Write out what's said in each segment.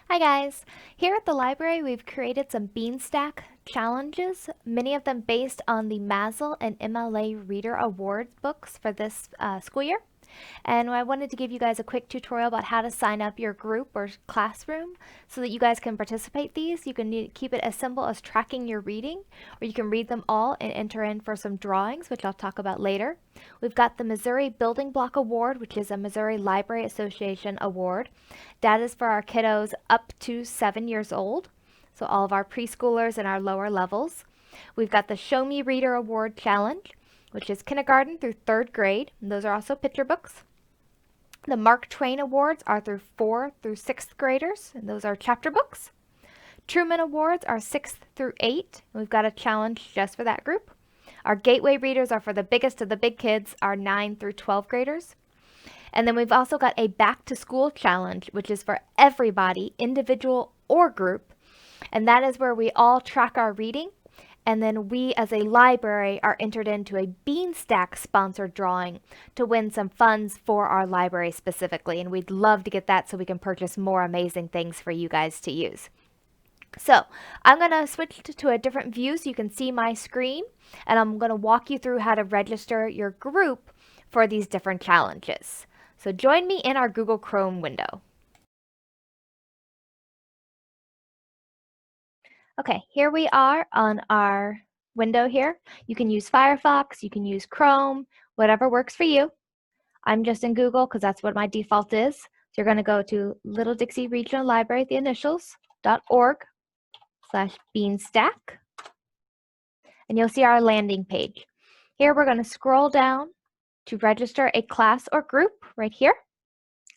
Hi guys! Here at the library we've created some Beanstack challenges, many of them based on the Mazel and MLA Reader Awards books for this school year. And I wanted to give you guys a quick tutorial about how to sign up your group or classroom so that you guys can participate these. You can keep it as simple as tracking your reading, or you can read them all and enter in for some drawings, which I'll talk about later. We've got the Missouri Building Block Award, which is a Missouri Library Association award. That is for our kiddos up to 7 years old, so all of our preschoolers and our lower levels. We've got the Show Me Reader Award Challenge, which is kindergarten through 3rd grade. And those are also picture books. The Mark Twain Awards are through 4th through 6th graders, and those are chapter books. Truman Awards are 6th through 8th, and we've got a challenge just for that group. Our Gateway Readers are for the biggest of the big kids, our 9 through 12 graders. And then we've also got a Back to School Challenge, which is for everybody, individual or group. And that is where we all track our reading. And then we as a library are entered into a Beanstack sponsored drawing to win some funds for our library specifically. And we'd love to get that so we can purchase more amazing things for you guys to use. So I'm going to switch to a different view so you can see my screen. And I'm going to walk you through how to register your group for these different challenges. So join me in our Google Chrome window. Okay, here we are on our window here. You can use Firefox, you can use Chrome, whatever works for you. I'm just in Google because that's what my default is. So you're going to go to Little Dixie Regional Library, the initials.org/Beanstack, and you'll see our landing page. Here we're going to scroll down to register a class or group right here.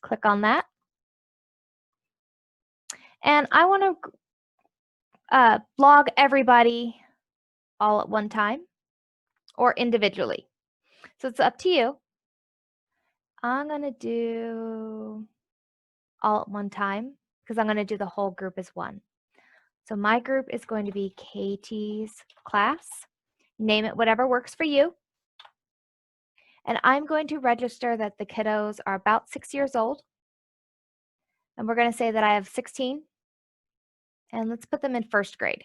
Click on that. And I want to blog everybody all at one time or individually. So it's up to you. I'm going to do all at one time because I'm going to do the whole group as one. So my group is going to be Katie's class. Name it whatever works for you. And I'm going to register that the kiddos are about 6 years old. And we're going to say that I have 16. And let's put them in 1st grade.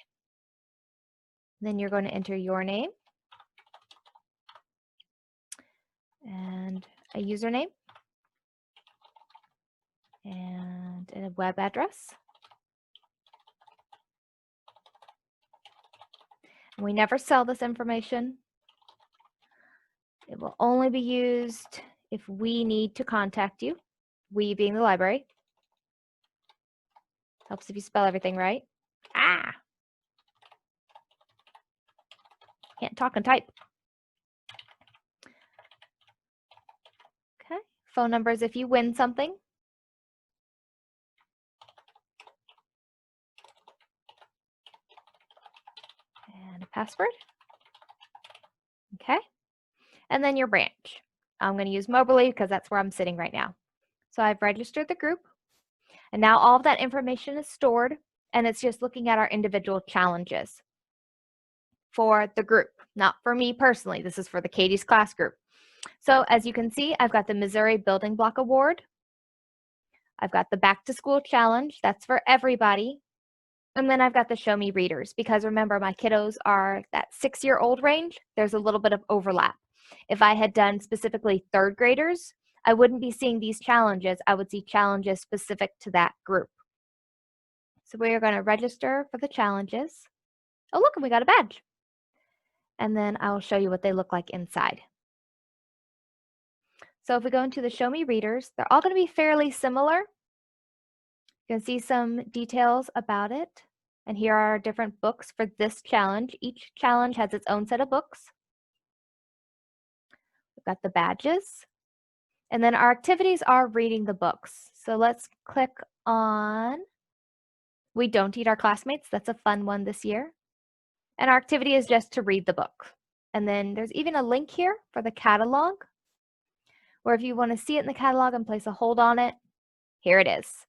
Then you're going to enter your name and a username and a web address. We never sell this information. It will only be used if we need to contact you, we being the library. Helps if you spell everything right. Can't talk and type. Okay, phone numbers if you win something. And a password. Okay, and then your branch. I'm going to use Moberly because that's where I'm sitting right now. So I've registered the group, and now all of that information is stored, and it's just looking at our individual challenges for the group, not for me personally. This is for the Katie's class group. So as you can see, I've got the Missouri Building Block Award. I've got the Back to School Challenge. That's for everybody. And then I've got the Show Me Readers because remember, my kiddos are that 6-year-old range. There's a little bit of overlap. If I had done specifically 3rd graders, I wouldn't be seeing these challenges. I would see challenges specific to that group. So we are going to register for the challenges. Oh, look, and we got a badge. And then I will show you what they look like inside. So if we go into the Show Me Readers, they're all going to be fairly similar. You can see some details about it. And here are different books for this challenge. Each challenge has its own set of books. We've got the badges. And then our activities are reading the books. So let's click on We Don't Eat Our Classmates. That's a fun one this year. And our activity is just to read the book. And then there's even a link here for the catalog, where if you want to see it in the catalog and place a hold on it, here it is.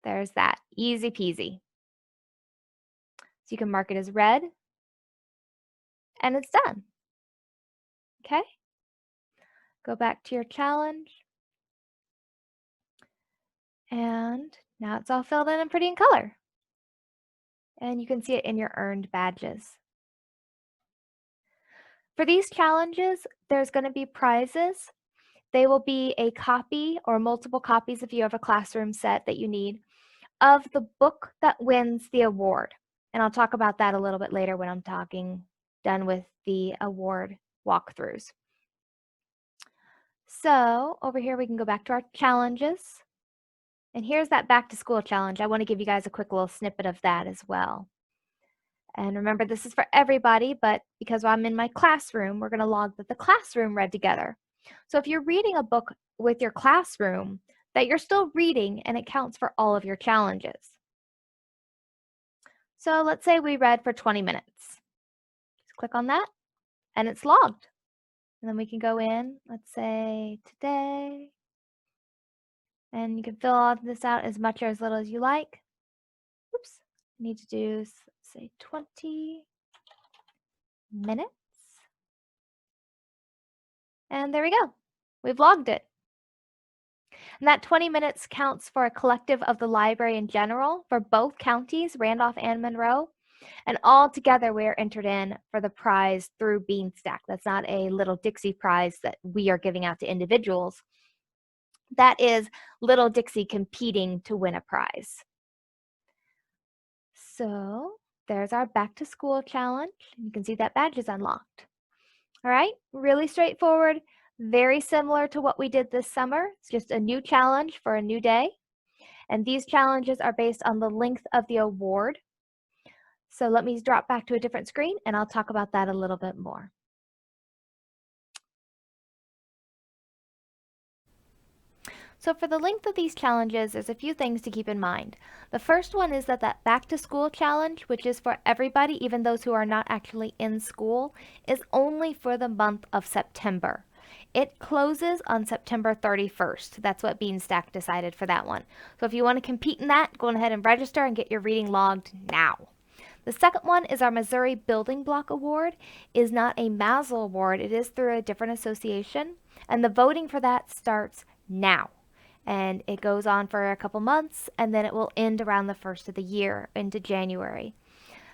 There's that. Easy peasy. So you can mark it as read. And it's done. Okay? Go back to your challenge. And Now it's all filled in and pretty in color. And you can see it in your earned badges. For these challenges, there's going to be prizes. They will be a copy or multiple copies if you have a classroom set that you need of the book that wins the award. And I'll talk about that a little bit later when I'm done with the award walkthroughs. So over here, we can go back to our challenges. And here's that back to school challenge. I want to give you guys a quick little snippet of that as well. And remember, this is for everybody, but because I'm in my classroom, we're going to log that the classroom read together. So if you're reading a book with your classroom, that you're still reading and it counts for all of your challenges. So let's say we read for 20 minutes. Just click on that and it's logged. And then we can go in, let's say today, and you can fill all this out as much or as little as you like. Oops, I need to do, say, 20 minutes. And there we go. We've logged it. And that 20 minutes counts for a collective of the library in general for both counties, Randolph and Monroe. And all together we are entered in for the prize through Beanstack. That's not a Little Dixie prize that we are giving out to individuals. That is Little Dixie competing to win a prize. So there's our back to school challenge. You can see that badge is unlocked. All right, really straightforward, very similar to what we did this summer. It's just a new challenge for a new day. And these challenges are based on the length of the award. So let me drop back to a different screen and I'll talk about that a little bit more. So for the length of these challenges, there's a few things to keep in mind. The first one is that back to school challenge, which is for everybody, even those who are not actually in school, is only for the month of September. It closes on September 31st. That's what Beanstack decided for that one. So if you want to compete in that, go ahead and register and get your reading logged now. The second one is our Missouri Building Block Award. It is not a MASL award. It is through a different association. And the voting for that starts now. And it goes on for a couple months, and then it will end around the first of the year into January.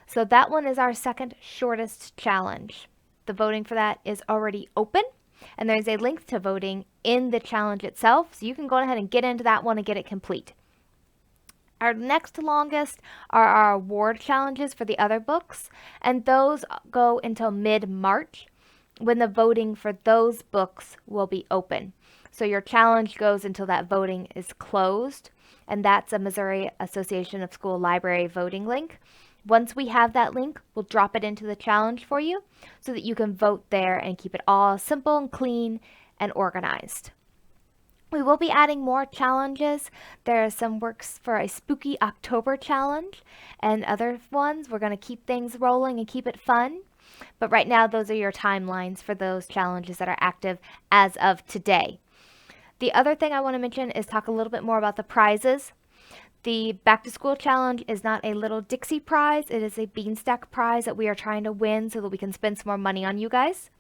So that one is our second shortest challenge. The voting for that is already open, and there's a link to voting in the challenge itself, so you can go ahead and get into that one and get it complete. Our next longest are our award challenges for the other books, and those go until mid-March when the voting for those books will be open. So your challenge goes until that voting is closed, and that's a Missouri Association of School Library voting link. Once we have that link, we'll drop it into the challenge for you so that you can vote there and keep it all simple and clean and organized. We will be adding more challenges. There are some works for a spooky October challenge and other ones. We're going to keep things rolling and keep it fun. But right now, those are your timelines for those challenges that are active as of today. The other thing I want to mention is talk a little bit more about the prizes. The Back to School Challenge is not a Little Dixie prize. It is a Beanstack prize that we are trying to win so that we can spend some more money on you guys.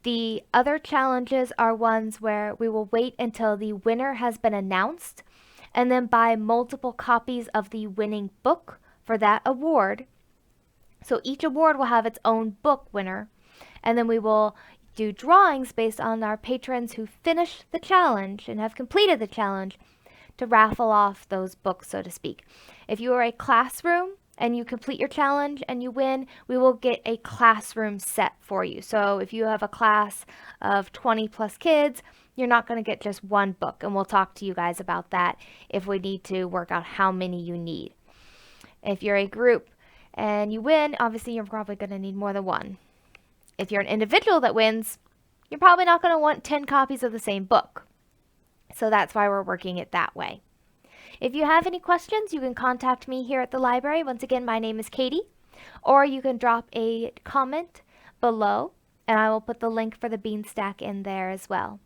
The other challenges are ones where we will wait until the winner has been announced and then buy multiple copies of the winning book for that award. So each award will have its own book winner, and then we will do drawings based on our patrons who finish the challenge and have completed the challenge to raffle off those books, so to speak. If you are a classroom and you complete your challenge and you win, we will get a classroom set for you. So if you have a class of 20 plus kids, you're not going to get just one book, and we'll talk to you guys about that if we need to work out how many you need. If you're a group and you win, obviously you're probably going to need more than one. If you're an individual that wins, you're probably not going to want 10 copies of the same book. So that's why we're working it that way. If you have any questions, you can contact me here at the library. Once again, my name is Katie. Or you can drop a comment below, and I will put the link for the Beanstack in there as well.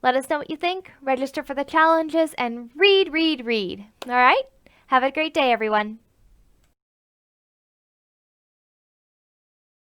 Let us know what you think, register for the challenges, and read, read, read. All right? Have a great day, everyone.